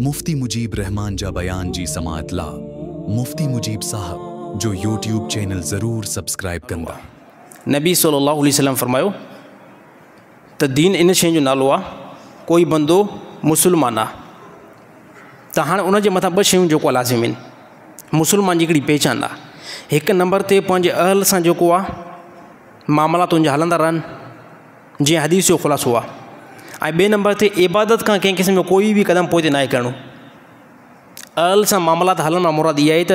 मुफ्ती मुजीब रहमान जा बयान जी समात ला मुफ्ती मुजीब साहब जो यूट्यूब चैनल ज़रूर सब्सक्राइब कंदा। नबी सल्लल्लाहु अलैहि वसल्लम फरमायो त दीन इन शइ जो नालो आहे कोई बंदो मुसलमान आहे त हाणे उन जे मथां ॿ शयूं जेको आहे लाज़िम आहिनि। मुसलमान जी हिकिड़ी पहचान आहे। हिकु नंबर ते पंहिंजे अहल सां जेको आहे मामला तुंहिंजा हलंदा रहनि जीअं हदीस जो ख़ुलासो आहे। ऐं ॿिए नंबर ते इबादत खां कंहिं क़िस्म जो कोई बि क़दम पोइ ते नाहे करिणो। अहल सां मामला त हलण मां मुराद इहा आहे त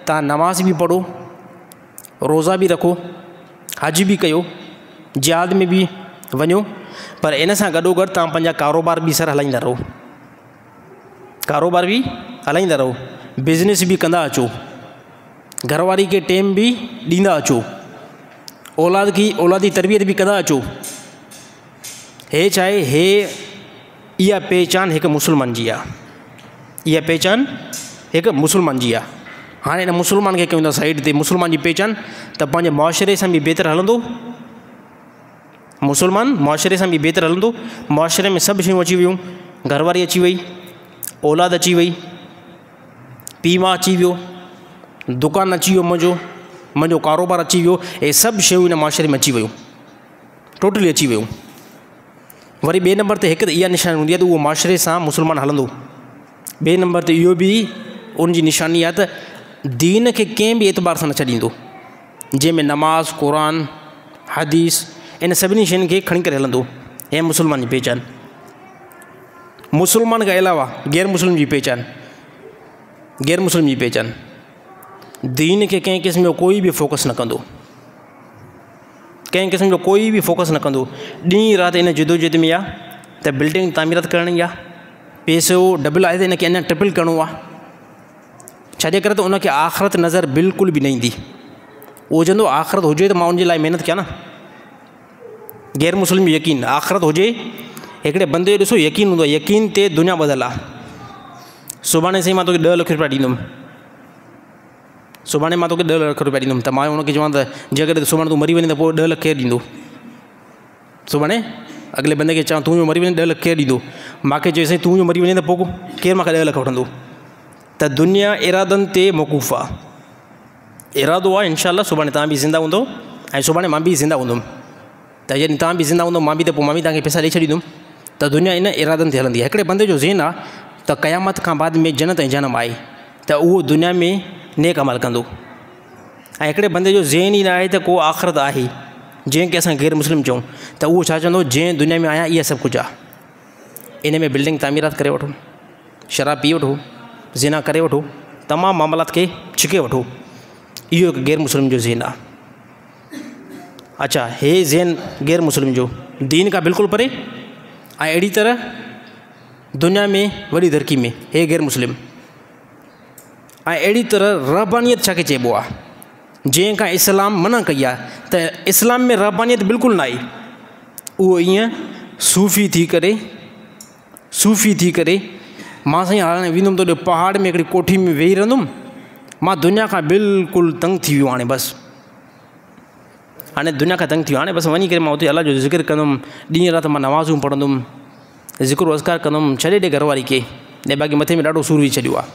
तव्हां नमाज़ बि पढ़ो, रोज़ा बि रखो, हज बि कयो, जिहाद में बि वञो, पर इन सां गॾोगॾु तव्हां पंहिंजा कारोबार बि सर हलाईंदा रहो, कारोबार बि हलाईंदा रहो, बिज़नेस बि कंदा अचो, घरवारी खे टेम बि ॾींदा अचो, औलादी तरबियत बि कंदा अचो। हे चाहे हे इहा पहचान हिकु मुसलमान जी आहे। इहा पहचान हिकु मुसलमान जी आहे। हाणे हिन मुसलमान खे कयूं था साइड ते। मुसलमान जी पहचान त पंहिंजे मुआशरे सां बि बहितर हलंदो, मुसलमान मुआशरे सां बि बहितर हलंदो। मुआशरे में सभु शयूं अची वियूं, घरवारी अची वई, औलाद अची वई, पीउ माउ अची वियो, दुकानु अची वियो, मुंहिंजो कारोबार अची वियो। हे सभु शयूं हिन मुआशरे में अची वियूं, टोटली अची वियूं। वरी ॿिए नंबर ते हिकु त इहा निशानी हूंदी आहे त उहो मुआशरे सां मुसलमान हलंदो। ॿिए नंबर ते इहो बि उनजी निशानी आहे त दीन खे कंहिं बि एतबार सां न छॾींदो, जंहिंमें नमाज़, क़ुरान, हदीस इन सभिनी शयुनि खे खणी करे हलंदो। हे मुसलमान जी पहचान। मुसलमान खां अलावा गैर मुस्लिम जी पहचान, गैर मुस्लिम जी पहचान दीन खे कंहिं क़िस्म जो कोई बि फोकस न कंदो, कंहिं क़िस्म जो कोई बि फोकस न कंदो। ॾींहुं राति इन जिदोजहद में आहे त बिल्डिंग तामीरात करणी आहे, पैसो डबल आहे त इनखे अञा ट्रिपल करिणो आहे। छाजे करे त उनखे आख़िरत नज़र बिल्कुलु बि न ईंदी। उहो चवंदो आख़िरत हुजे त मां उनजे लाइ महिनत कयां न। गैर मुस्लिम यकीन, आख़िरत हुजे। हिकिड़े बंदे जो ॾिसो यकीन हूंदो आहे, यकीन ते दुनिया ॿधल आहे। सुभाणे साईं मां तोखे 10 लख रुपया ॾींदुमि, सुभाणे मां तोखे 10 लख रुपया ॾींदुमि, त मां उनखे चवां त जेकॾहिं सुभाणे तूं मरी वञे त पोइ 10 लख केरु ॾींदो? सुभाणे अॻिले बंदे खे चवां तूं जो मरी वञे 10 लख केरु ॾींदो? मूंखे चए साईं तूं जो मरी वञे त पोइ केरु मूंखे 10 लख वठंदो? त दुनिया इरादनि ते मौक़ूफ़ आहे। इरादो आहे इंशाअल्लाह सुभाणे तव्हां बि ज़िंदा हूंदो ऐं सुभाणे मां बि ज़िंदा हूंदुमि, त जॾहिं तव्हां बि ज़िंदा हूंदो मां बि, त पोइ मां बि तव्हांखे पैसा ॾेई छॾींदुमि। त दुनिया इन इरादनि ते हलंदी आहे। हिकिड़े बंदे जो ज़हन आहे त क़यामत खां बाद में जन्नत ऐं जनम आहे, त उहो दुनिया में नेक अमल कंदो। ऐं हिकिड़े बंदे जो ज़हन ई न आहे त को आख़िरत आहे, जंहिंखे असां गैर मुस्लिम चऊं, त उहो छा चवंदो, जंहिं दुनिया में आहियां इहा सभु कुझु आहे, इन में बिल्डिंग तामीरात करे वठो, शराब पी वठो, ज़िना करे वठो, तमामु मामलात खे छिके वठो। इहो हिकु गैर मुस्लिम जो ज़हन आहे। अच्छा, हे ज़हन गैर मुस्लिम जो दीन खां बिल्कुलु परे ऐं अहिड़ी तरह दुनिया में वॾी तरक़ी में हे गैर मुस्लिम। ऐं अहिड़ी तरह रहबानियत छा खे चइबो आहे, जंहिंखां इस्लाम मना कई आहे त इस्लाम में रहबानियत बिल्कुलु न आहे। उहो ईअं सूफ़ी थी करे मां साईं हाणे वेंदुमि त पहाड़ में हिकिड़ी कोठी में वेही रहंदुमि, मां दुनिया खां बिल्कुलु तंग थी वियो। हाणे दुनिया खां तंग थी वियो, हाणे बसि वञी करे मां उते अलाह जो ज़िक्र कंदुमि, ॾींहुं राति मां नमाज़ूं पढ़ंदुमि, ज़िक्र वज़कार कंदुमि, छॾे ॾे घरवारी खे, ऐं बाक़ी मथे में ॾाढो सूर विझी छॾियो आहे।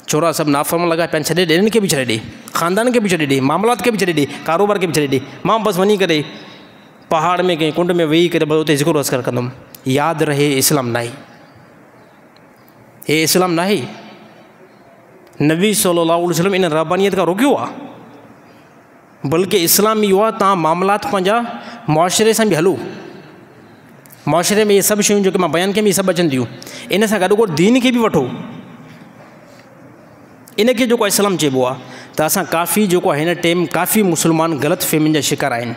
छोरा सभु नाफ़रमान लॻा पिया, छॾे ॾे, इन्हनि खे बि छॾे ॾे, ख़ानदान खे बि छॾे ॾे, मामलात खे बि छॾे ॾे, कारोबार खे बि छॾे ॾे। मां बसि वञी करे पहाड़ में कंहिं कुंड में वेही करे बसि उते ज़िक्र वज़कार कंदुमि। यादि रहे इस्लाम न आहे, हे इस्लाम न आहे। नबी सल्लल्लाहु अलैहि वसल्लम इन रहबानियत खां रोकियो आहे, बल्कि इस्लाम इहो आहे तव्हां मामलात पंहिंजा मुआशरे सां बि हलो। मुआशरे में इहे सभु शयूं जेके मां बयानु कयूं इहे सभु अचनि थियूं। इन सां गॾोगॾु दीन खे बि वठो। इनखे जेको इस्लाम चइबो आहे, त असां काफ़ी जेको आहे हिन टाइम काफ़ी मुस्लमान ग़लति फ़हमियुनि जा शिकार आहिनि।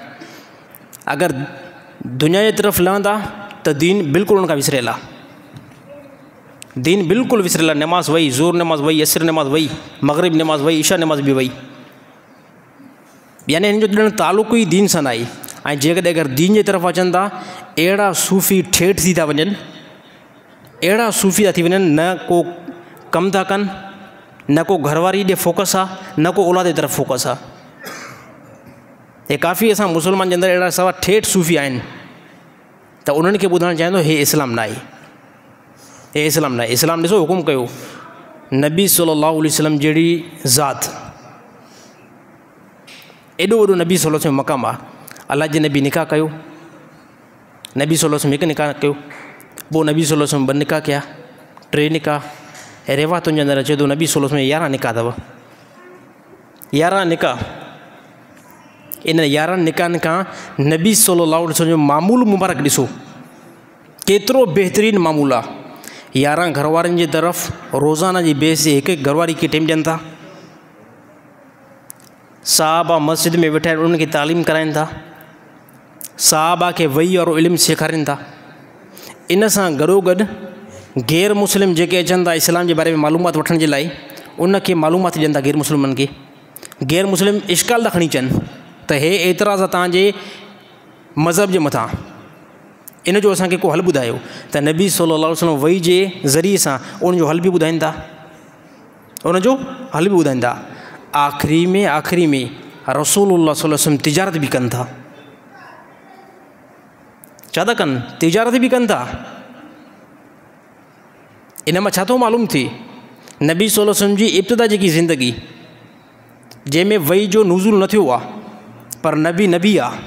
अगरि दुनिया जे तरफ़ लहंदा त दीन बिल्कुलु उनखां विसरियल आहे, दीन बिल्कुलु विसरियल आहे। नमाज़ वई, ज़ोर नमाज़ वई, असर नमाज़ वई, मग़रिब नमाज़ वई, ईशा नमाज़ बि वई, यानी हिन जो ॼण तालुक़ु ई दीन सां न आहे। ऐं जेकॾहिं अगरि दीन जे तरफ़ अचनि था, अहिड़ा सूफ़ी ठेठि थी था वञनि, अहिड़ा सूफ़ी था थी वञनि, न को कमु था कनि, न को घरवारी ॾे फोकस आहे, न को औलाद जे तरफ़ फोकस आहे। हे काफ़ी असां मुस्लमान जे अंदरि अहिड़ा सवा ठेठि सूफ़ी आहिनि, त उन्हनि खे ॿुधाइणु चाहिंदो हे इस्लाम न आहे। हे इस्लाम न इस्लाम ॾिसो हुकुम कयो नबी सल्लल्लाहु अलैहि वसल्लम जहिड़ी ज़ात एॾो वॾो नबी सल्लल्लाहु अलैहि वसल्लम मक़ाम आहे। अलाह जे नबी निकाह कयो, नबी सल्लल्लाहु अलैहि वसल्लम हिकु निकाह कयो, पोइ नबी सल्लल्लाहु अलैहि वसल्लम ॿ निकाह कया, 3 निकाह। ऐं रिवायतुनि जे अंदरि अचे थो नबी सल्लल्लाहु अलैहि वसल्लम 11 निकाह अथव, 11 निकाह। इन 11 निकाहनि खां नबी सल्लल्लाहु अलैहि वसल्लम जो मामूल मुबारक ॾिसो केतिरो बहितरीनु मामूल आहे। 11 घरवारनि जी तरफ़ रोज़ाना जी बेस ते हिकु घरवारी खे टाइम ॾियनि था, साहबा मस्जिद में वेठा आहिनि उन्हनि खे तालीम कराइनि था, साहबा खे वही वारो इल्मु सेखारीनि था। इन सां गॾोगॾु गैर मुस्लिम जेके अचनि था इस्लाम जे बारे में मालूमात वठण जे लाइ उनखे मालूमात ॾियनि था गैर मुस्लिमनि खे। गैर मुस्लिम इश्काल था खणी अचनि त हे एतिराज़ आहे तव्हांजे मज़हब जे मथां, इन जो असांखे को हल ॿुधायो। त नबी सल्लल्लाहु अलैहि वसल्लम वही जे ज़रिए सां उनजो हल बि ॿुधाइनि था, उनजो हल बि ॿुधाइनि था। आख़िरी में रसूलुल्लाह सल्लल्लाहु अलैहि वसल्लम तिजारत बि कनि था। छा था कनि? तिजारत बि कनि था। इन मां छा थो मालूम थिए? नबी सल्लल्लाहु अलैहि वसल्लम जी इब्तिदा जेकी ज़िंदगी जंहिंमें वही जो नुज़ुल न थियो आहे पर नबी आहे,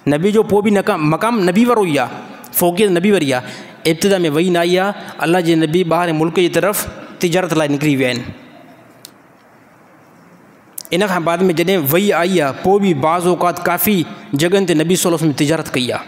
नबी जो पोइ बि मक़ाम नबी वारो ई आहे, फ़ौक़ियत नबी वारी आहे। इब्तिदा में वही न आई आहे, अल्लाह जे नबी ॿाहिरि मुल्क जी तरफ़ तिजारत लाइ निकिरी विया आहिनि। इन खां बाद में जॾहिं वही आई आहे पोइ बि बाज़ औक़ात काफ़ी जॻहियुनि ते नबी सल्लल्लाहु अलैहि वसल्लम तिजारत कई आहे।